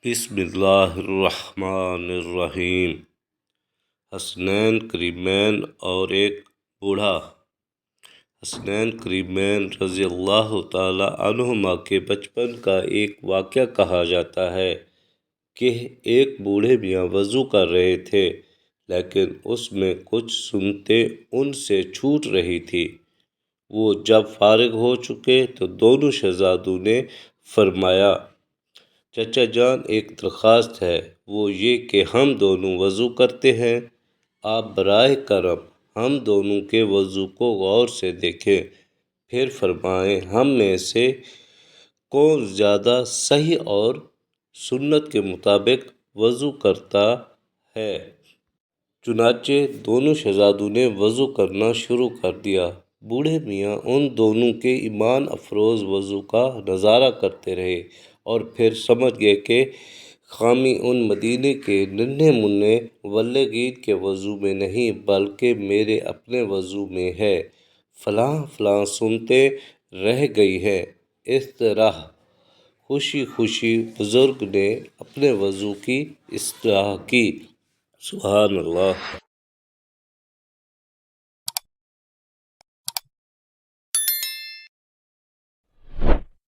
بسم اللہ الرحمن الرحیم۔ حسنین کریمین اور ایک بوڑھا۔ حسنین کریمین رضی اللہ تعالی عنہما کے بچپن کا ایک واقعہ کہا جاتا ہے کہ ایک بوڑھے میاں وضو کر رہے تھے، لیکن اس میں کچھ سنتیں ان سے چھوٹ رہی تھی۔ وہ جب فارغ ہو چکے تو دونوں شہزادوں نے فرمایا، چچا جان، ایک درخواست ہے، وہ یہ کہ ہم دونوں وضو کرتے ہیں، آپ براہ کرم ہم دونوں کے وضو کو غور سے دیکھیں، پھر فرمائیں ہم میں سے کون زیادہ صحیح اور سنت کے مطابق وضو کرتا ہے۔ چنانچہ دونوں شہزادوں نے وضو کرنا شروع کر دیا۔ بوڑھے میاں ان دونوں کے ایمان افروز وضو کا نظارہ کرتے رہے اور پھر سمجھ گئے کہ خامی ان مدینے کے ننھے منھے مبلغین کے وضو میں نہیں بلکہ میرے اپنے وضو میں ہے۔ فلاں فلاں سنتیں رہ گئی ہیں۔ اس طرح خوشی خوشی بزرگ نے اپنے وضو کی اصلاح کی۔ سبحان اللہ۔